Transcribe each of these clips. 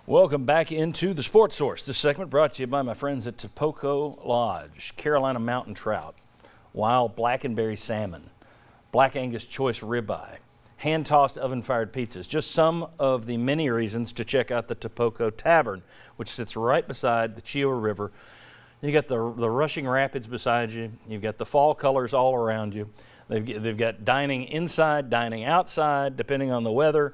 Welcome back into the Sports Source. This segment brought to you by my friends at Tapoco Lodge. Carolina mountain trout, wild blackenberry salmon, Black Angus choice ribeye, hand-tossed oven-fired pizzas. Just some of the many reasons to check out the Tapoco Tavern, which sits right beside the Chioa River. You got the rushing rapids beside you. You've got the fall colors all around you. They've got dining inside, dining outside, depending on the weather.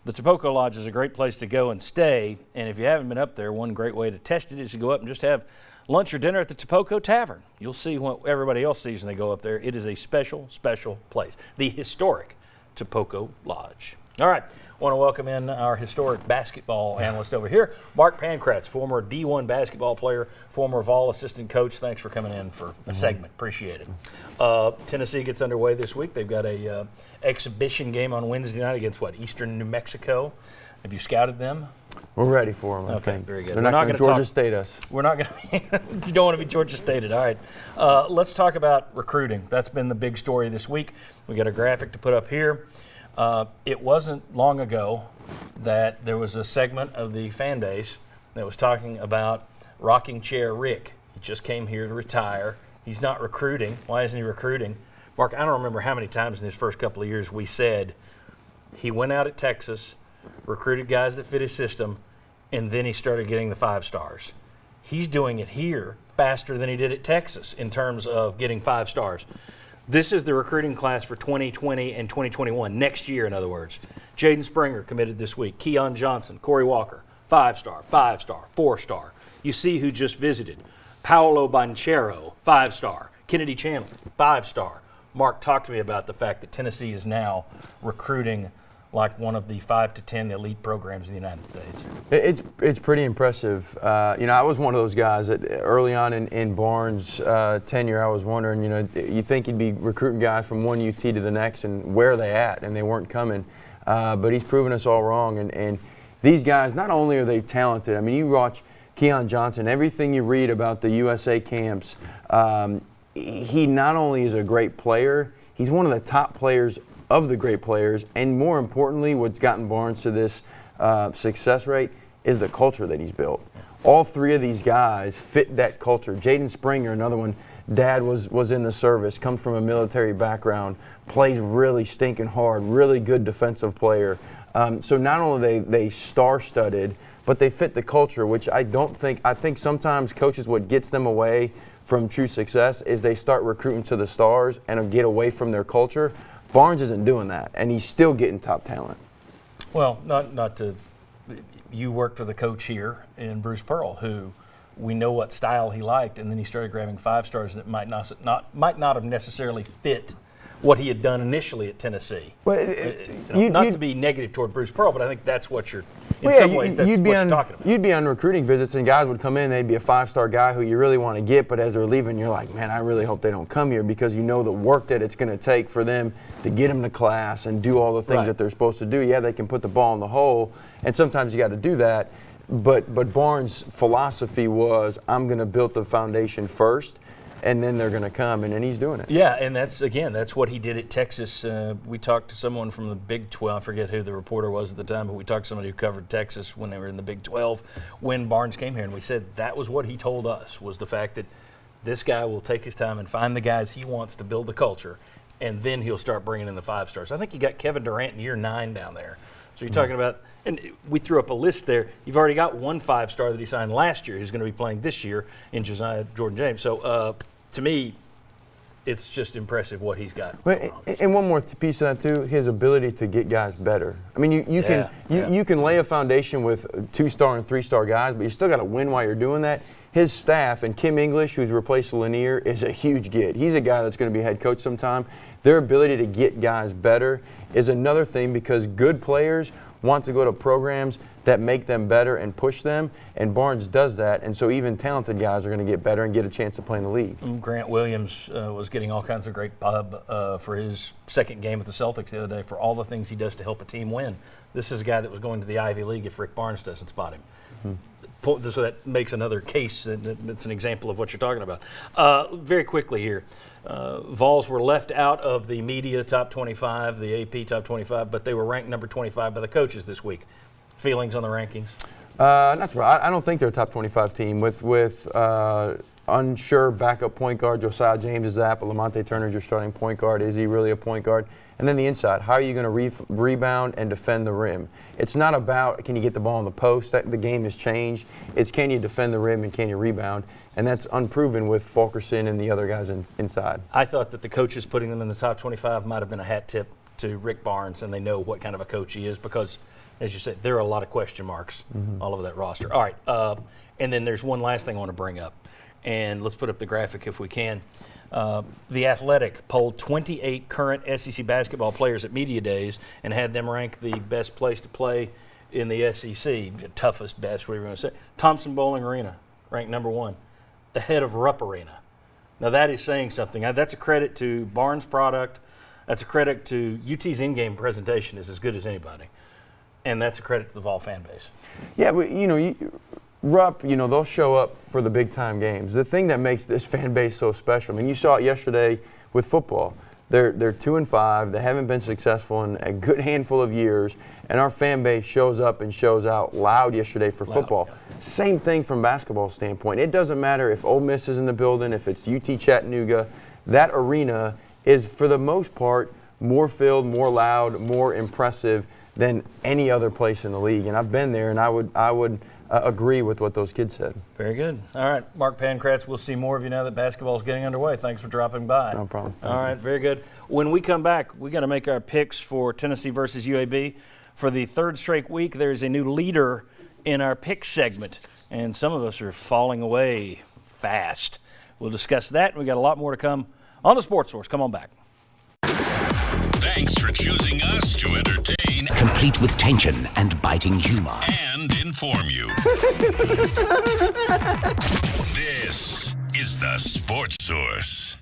The Tapoco Lodge is a great place to go and stay, and if you haven't been up there, one great way to test it is to go up and just have lunch or dinner at the Tapoco Tavern. You'll see what everybody else sees when they go up there. It is a special, special place, the historic Tapoco Lodge. All right, I want to welcome in our historic basketball analyst over here, Mark Pankratz, former D1 basketball player, former Vol assistant coach. Thanks for coming in for a segment. Appreciate it. Tennessee gets underway this week. They've got a exhibition game on Wednesday night against Eastern New Mexico. Have you scouted them? We're ready for them. Okay, very good. They're not going to Georgia State us. We're not going to. You don't want to be Georgia Stated. All right. Let's talk about recruiting. That's been the big story this week. We got a graphic to put up here. It wasn't long ago that there was a segment of the fan base that was talking about rocking chair Rick. He just came here to retire. He's not recruiting. Why isn't he recruiting? Mark, I don't remember how many times in his first couple of years we said he went out at Texas, recruited guys that fit his system, and then he started getting the 5 stars. He's doing it here faster than he did at Texas in terms of getting 5 stars. This is the recruiting class for 2020 and 2021, next year, in other words. Jaden Springer committed this week. Keon Johnson, Corey Walker, 5-star, 5-star, 4-star. You see who just visited. Paolo Banchero, 5-star. Kennedy Chandler, 5-star. Mark, talk to me about the fact that Tennessee is now recruiting like one of the 5 to 10 elite programs in the United States. It's pretty impressive. I was one of those guys that early on in Barnes' tenure, I was wondering, you think he'd be recruiting guys from one UT to the next, and where are they at? And they weren't coming. But he's proven us all wrong. And these guys, not only are they talented, I mean, you watch Keon Johnson, everything you read about the USA camps, he not only is a great player, he's one of the top players of the great players, and more importantly, what's gotten Barnes to this success rate is the culture that he's built. All 3 of these guys fit that culture. Jaden Springer, another one, dad was in the service, comes from a military background, plays really stinking hard, really good defensive player. So not only they star-studded, but they fit the culture, which I think sometimes coaches, what gets them away from true success is they start recruiting to the stars and get away from their culture. Barnes isn't doing that, and he's still getting top talent. Well, not to – you worked with a coach here in Bruce Pearl who we know what style he liked, and then he started grabbing 5 stars that might not have necessarily fit what he had done initially at Tennessee. Well, not to be negative toward Bruce Pearl, but I think that's what you're – in some ways that's what you're talking about. You'd be on recruiting visits, and guys would come in, they'd be a 5-star guy who you really want to get, but as they're leaving, you're like, man, I really hope they don't come here, because you know the work that it's going to take for them to get them to class and do all the things that they're supposed to do. Yeah, they can put the ball in the hole, and sometimes you got to do that. But Barnes' philosophy was, I'm going to build the foundation first, and then they're going to come, and then he's doing it. Yeah, and that's what he did at Texas. We talked to someone from the Big 12. I forget who the reporter was at the time, but we talked to somebody who covered Texas when they were in the Big 12 when Barnes came here, and we said that was what he told us, was the fact that this guy will take his time and find the guys he wants to build the culture, and then he'll start bringing in the 5 stars. I think you got Kevin Durant in year 9 down there. So you're talking about, and we threw up a list there. You've already got one 5-star that he signed last year who's going to be playing this year in Josiah Jordan-James. So to me, it's just impressive what he's got. And one more piece of that too, his ability to get guys better. I mean, you can lay a foundation with 2-star and 3-star guys, but you still got to win while you're doing that. His staff, and Kim English, who's replaced Lanier, is a huge get. He's a guy that's going to be head coach sometime. Their ability to get guys better is another thing, because good players want to go to programs that make them better and push them, and Barnes does that, and so even talented guys are going to get better and get a chance to play in the league. Grant Williams was getting all kinds of great pub for his second game with the Celtics the other day for all the things he does to help a team win. This is a guy that was going to the Ivy League if Rick Barnes doesn't spot him. Mm-hmm. So that makes another case. It's an example of what you're talking about. Very quickly here, Vols were left out of the media top 25, the AP top 25, but they were ranked number 25 by the coaches this week. Feelings on the rankings? Not surprised. I don't think they're a top 25 team with unsure backup point guard. Josiah James is that, but Lamonte Turner's your starting point guard. Is he really a point guard? And then the inside. How are you going to rebound and defend the rim? It's not about can you get the ball in the post. The game has changed. It's can you defend the rim and can you rebound? And that's unproven with Fulkerson and the other guys inside. I thought that the coaches putting them in the top 25 might have been a hat tip to Rick Barnes, and they know what kind of a coach he is because, as you said, there are a lot of question marks all over that roster. All right, and then there's one last thing I want to bring up, and let's put up the graphic if we can. The Athletic polled 28 current SEC basketball players at Media Days and had them rank the best place to play in the SEC, the toughest, best, whatever you want to say. Thompson Bowling Arena, ranked number 1, ahead of Rupp Arena. Now that is saying something. That's a credit to Barnes' product. That's a credit to UT's in-game presentation is as good as anybody. And that's a credit to the Vol fan base. Yeah, but Rupp, they'll show up for the big-time games. The thing that makes this fan base so special, I mean, you saw it yesterday with football. They're 2-5. They haven't been successful in a good handful of years, and our fan base shows up and shows out loud yesterday for football. Yeah. Same thing from basketball standpoint. It doesn't matter if Ole Miss is in the building, if it's UT Chattanooga. That arena is, for the most part, more filled, more loud, more impressive than any other place in the league. And I've been there, and I would agree with what those kids said. Very good. All right, Mark Pankratz, we'll see more of you now that basketball is getting underway. Thanks for dropping by. No problem. All right, very good. When we come back, we got to make our picks for Tennessee versus UAB. For the third straight week, there's a new leader in our pick segment, and some of us are falling away fast. We'll discuss that, and we got a lot more to come on the Sports Source. Come on back. Thanks for choosing us to entertain, complete with tension and biting humor, and inform you. This is the Sports Source.